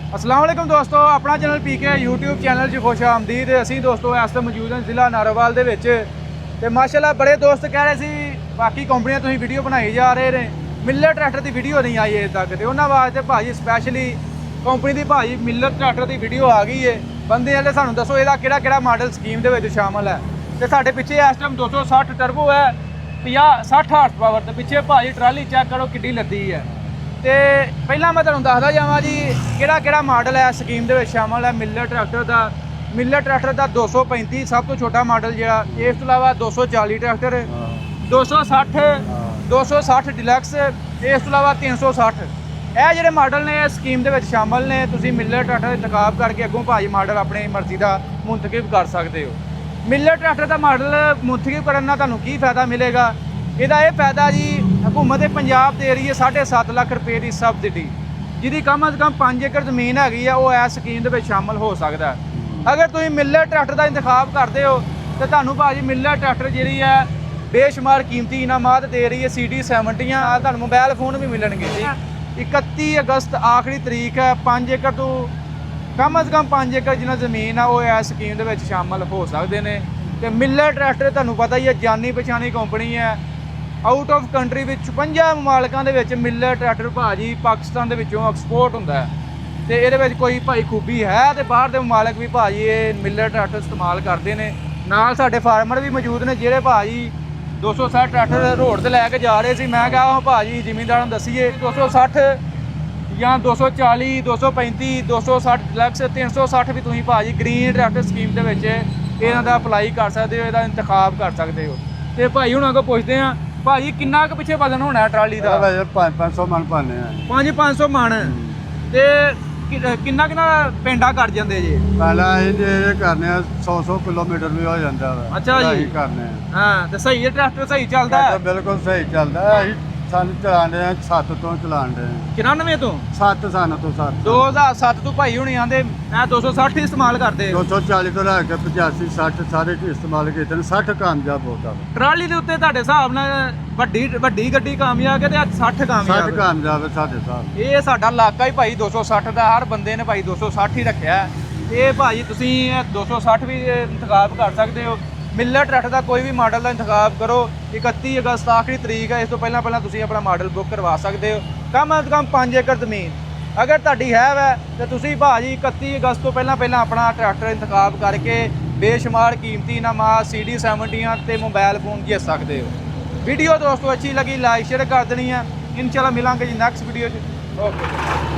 अस्सलाम वालेकुम दोस्तों, अपना चैनल पीके यूट्यूब चैनल 'ਚ खुश आमदीद। ਅਸੀਂ ਦੋਸਤੋ ਇਸ ਤੇ ਮੌਜੂਦ ਹਾਂ ਜ਼ਿਲ੍ਹਾ ਨਾਰੋਵਾਲ ਦੇ ਵਿੱਚ ਤੇ ਮਾਸ਼ਾਅੱਲਾ ਬੜੇ ਦੋਸਤ ਕਹਿ ਰਹੇ ਸੀ ਬਾਕੀ ਕੰਪਨੀਆਂ ਤੁਸੀਂ ਵੀਡੀਓ ਬਣਾਈ ਜਾ ਰਹੇ ਨੇ, ਮਿਲਰ ਟਰੈਕਟਰ ਦੀ ਵੀਡੀਓ ਨਹੀਂ ਆਈ ਅਜੇ ਤੱਕ। ਤੇ ਉਹਨਾਂ ਵਾਸਤੇ ਭਾਜੀ ਸਪੈਸ਼ਲੀ ਕੰਪਨੀ ਦੀ ਭਾਜੀ ਮਿਲਰ ਟਰੈਕਟਰ ਦੀ ਵੀਡੀਓ ਆ ਗਈ ਏ। ਬੰਦੇ ਵਾਲੇ ਸਾਨੂੰ ਦੱਸੋ ਇਹਦਾ ਕਿਹੜਾ ਕਿਹੜਾ ਮਾਡਲ ਸਕੀਮ ਦੇ ਵਿੱਚ ਸ਼ਾਮਲ ਹੈ। ਤੇ ਸਾਡੇ ਪਿੱਛੇ ਇਸ ਟਾਈਮ 260 ਟਰਬੋ ਹੈ, 60 ਹਾਰਸ ਪਾਵਰ ਤੇ ਪਿੱਛੇ ਭਾਜੀ ਟਰਾਲੀ ਚੈੱਕ ਕਰੋ ਕਿੱਡੀ ਲੱਦੀ ਹੈ। ਤੇ ਪਹਿਲਾਂ ਮੈਂ ਤੁਹਾਨੂੰ ਦੱਸਦਾ ਜਾਵਾਂ ਜੀ ਕਿਹੜਾ ਕਿਹੜਾ ਮਾਡਲ ਹੈ ਸਕੀਮ ਦੇ ਵਿੱਚ ਸ਼ਾਮਲ ਹੈ ਮਿਲਰ ਟਰੈਕਟਰ ਦਾ। ਮਿਲਰ ਟਰੈਕਟਰ ਦਾ 235 ਸਭ ਤੋਂ ਛੋਟਾ ਮਾਡਲ ਜਿਹੜਾ, ਇਸ ਤੋਂ ਇਲਾਵਾ 240 ਟਰੈਕਟਰ, 260 ਡਿਲੈਕਸ, ਇਸ ਤੋਂ ਇਲਾਵਾ 360 ਇਹ ਜਿਹੜੇ ਮਾਡਲ ਨੇ ਸਕੀਮ ਦੇ ਵਿੱਚ ਸ਼ਾਮਲ ਨੇ। ਤੁਸੀਂ ਮਿਲਰ ਟਰੈਕਟਰ ਦਾ ਇੰਤਖਾਬ ਕਰਕੇ ਅੱਗੋਂ ਭਾਜੀ ਮਾਡਲ ਆਪਣੀ ਮਰਜ਼ੀ ਦਾ ਮੁੰਤਖਬ ਕਰ ਸਕਦੇ ਹੋ। ਮਿਲਰ ਟਰੈਕਟਰ ਦਾ ਮਾਡਲ ਮੁੰਤਖਬ ਕਰਨ ਨਾਲ ਤੁਹਾਨੂੰ ਕੀ ਫਾਇਦਾ ਮਿਲੇਗਾ? ਇਹਦਾ ਇਹ ਫਾਇਦਾ ਜੀ, ਹਕੂਮਤ ਪੰਜਾਬ ਦੇ ਏਰੀਏ 7.5 ਲੱਖ ਰੁਪਏ ਦੀ ਸਬਸਿਡੀ, ਜਿਹਦੀ ਕਮ ਅਜ਼ ਕਮ 5 ਏਕੜ ਜ਼ਮੀਨ ਹੈਗੀ ਆ, ਉਹ ਇਸ ਸਕੀਮ ਦੇ ਵਿੱਚ ਸ਼ਾਮਲ ਹੋ ਸਕਦਾ। ਅਗਰ ਤੁਸੀਂ ਮਿਲਰ ਟਰੈਕਟਰ ਦਾ ਇੰਤਖਾਬ ਕਰਦੇ ਹੋ ਤਾਂ ਤੁਹਾਨੂੰ ਭਾਜੀ ਮਿਲਰ ਟਰੈਕਟਰ ਜਿਹੜੀ ਹੈ ਬੇਸ਼ੁਮਾਰ ਕੀਮਤੀ ਇਨਾਮਾਤ ਦੇ ਰਹੀ ਹੈ। CD70 ਆ, ਤੁਹਾਨੂੰ ਮੋਬਾਈਲ ਫੋਨ ਵੀ ਮਿਲਣਗੇ। 31 ਅਗਸਤ ਆਖਰੀ ਤਰੀਕ ਹੈ। 5 ਏਕੜ ਤੋਂ ਕਮ ਅਜ਼ ਕਮ 5 ਏਕੜ ਜਿੰਨਾ ਜ਼ਮੀਨ ਆ ਉਹ ਇਸ ਸਕੀਮ ਦੇ ਵਿੱਚ ਸ਼ਾਮਲ ਹੋ ਸਕਦੇ ਨੇ। ਤੇ ਮਿਲਰ ਟਰੈਕਟਰ ਤੁਹਾਨੂੰ ਪਤਾ ਹੀ ਹੈ ਜਾਨੀ ਪਛਾਣੀ ਕੰਪਨੀ ਹੈ। ਆਊਟ ਆਫ ਕੰਟਰੀ ਵਿੱਚ 56 ਮਮਾਲਕਾਂ ਦੇ ਵਿੱਚ ਮਿਲਰ ਟਰੈਕਟਰ ਭਾਜੀ ਪਾਕਿਸਤਾਨ ਦੇ ਵਿੱਚੋਂ ਐਕਸਪੋਰਟ ਹੁੰਦਾ ਹੈ। ਤੇ ਇਹਦੇ ਵਿੱਚ ਕੋਈ ਭਾਈ ਖੂਬੀ ਹੈ ਤੇ ਬਾਹਰ ਦੇ ਮਮਾਲਕ ਵੀ ਭਾਜੀ ਇਹ ਮਿਲਰ ਟਰੈਕਟਰ ਇਸਤੇਮਾਲ ਕਰਦੇ ਨੇ। ਨਾਲ ਸਾਡੇ ਫਾਰਮਰ ਵੀ ਮੌਜੂਦ ਨੇ ਜਿਹੜੇ ਭਾਜੀ 260 ਟਰੈਕਟਰ ਰੋਡ ਤੇ ਲੈ ਕੇ ਜਾ ਰਹੇ ਸੀ। ਮੈਂ ਕਿਹਾ ਉਹ ਭਾਜੀ ਜ਼ਿਮੀਂਦਾਰਾਂ ਨੂੰ ਦੱਸੀਏ 260 ਜਾਂ 240, 235, 260 ਡਿਲੈਕਸ, 360 ਵੀ ਤੁਸੀਂ ਭਾਜੀ ਗ੍ਰੀਨ ਟਰੈਕਟਰ ਸਕੀਮ ਦੇ ਵਿੱਚ ਇਹਨਾਂ ਦਾ ਅਪਲਾਈ ਕਰ ਸਕਦੇ ਹੋ, ਇਹਦਾ ਇੰਤਖਾਬ ਕਰ ਸਕਦੇ ਹੋ। ਤੇ ਭਾਈ ਹੁਣਾਂ ਕੋਲ ਪੁੱਛਦੇ ਆ ਭਾਜੀ ਕਿੰਨਾ ਕੁ ਪਿੱਛੇ ਵਜ਼ਨ ਹੋਣਾ ਹੈ ਟਰਾਲੀ ਦਾ? 500 ਮਣ ਪਾਣੇ ਆ। 500 ਮਣ। ਤੇ ਕਿੰਨਾ ਕਿੰਨਾ ਪਿੰਡਾ ਕਰ ਜਾਂਦੇ ਜੀ? ਪਹਿਲਾਂ ਇਹ ਕਰਨੇ ਆ 100 ਕਿਲੋਮੀਟਰ ਵੀ ਹੋ ਜਾਂਦਾ ਵਾ। ਅੱਛਾ ਜੀ, ਕਰਨੇ ਆ। ਹਾਂ ਤੇ ਸਹੀ ਹੈ, ਟਰੈਕਟਰ ਸਹੀ ਚੱਲਦਾ ਹੈ? ਬਿਲਕੁਲ ਸਹੀ ਚੱਲਦਾ। ਅਸੀਂ ਸਾਨੂੰ ਚਲਾਉਂਦੇ ਆ 7 ਤੋਂ ਚਲਾਉਂਦੇ ਆ। 94 ਤੋਂ 7 ਸਾਨੂੰ ਤੋਂ 7 2007 ਤੋਂ ਭਾਈ ਹੁਣੀ ਆਂਦੇ ਮੈਂ 260 ਇਸਤੇਮਾਲ ਕਰਦੇ। 240 ਤੋਂ ਲੈ ਕੇ 85 60 ਸਾਰੇ ਇਸਤੇਮਾਲ ਕੀਤੇ ਨੇ। 60 ਕਾਮਯਾਬ ਹੋ ਗਿਆ ਟਰਾਲੀ ਦੇ ਉੱਤੇ ਤੁਹਾਡੇ ਹਿਸਾਬ ਨਾਲ ਵੱਡੀ ਗੱਡੀ ਕਾਮਯਾਬ ਹੈ ਤੇ 60 ਕਾਮਯਾਬ 60 ਕਾਮਯਾਬ ਹੈ ਸਾਡੇ ਹਿਸਾਬ। ਇਹ ਸਾਡਾ ਇਲਾਕਾ ਹੀ ਭਾਈ 260 ਦਾ, ਹਰ ਬੰਦੇ ਨੇ ਭਾਈ 260 ਹੀ ਰੱਖਿਆ। ਇਹ ਭਾਜੀ ਤੁਸੀਂ 260 ਵੀ ਇੰਤਖਾਬ ਕਰ ਸਕਦੇ ਹੋ। ਮਿਲਰ ਟਰੈਕਟਰ ਦਾ ਕੋਈ ਵੀ ਮਾਡਲ ਦਾ ਇੰਤਖਾਬ ਕਰੋ। 31 ਅਗਸਤ ਆਖਰੀ ਤਰੀਕ ਹੈ। ਇਸ ਤੋਂ ਪਹਿਲਾਂ ਤੁਸੀਂ ਆਪਣਾ ਮਾਡਲ ਬੁੱਕ ਕਰਵਾ ਸਕਦੇ ਹੋ। ਕਮ ਅਜ਼ ਕਮ 5 ਏਕੜ ਜ਼ਮੀਨ ਅਗਰ ਤੁਹਾਡੀ ਹੈ ਵੈ ਤੇ ਤੁਸੀਂ ਭਾਜੀ 31 ਅਗਸਤ ਤੋਂ ਪਹਿਲਾਂ ਆਪਣਾ ਟਰੈਕਟਰ ਇੰਤਖਾਬ ਕਰਕੇ ਬੇਸ਼ੁਮਾਰ ਕੀਮਤੀ ਇਨਾਮਾਤ CD70 ਤੇ ਮੋਬਾਈਲ ਫੋਨ ਜਿੱਤ ਸਕਦੇ ਹੋ। ਵੀਡੀਓ ਦੋਸਤੋ ਅੱਛੀ ਲੱਗੀ ਲਾਈਕ ਸ਼ੇਅਰ ਕਰ ਦੇਣੀ ਆ। ਇਨਸ਼ਾਅੱਲਾ ਮਿਲਾਂਗੇ ਜੀ ਨੈਕਸਟ ਵੀਡੀਓ 'ਚ। ਓਕੇ।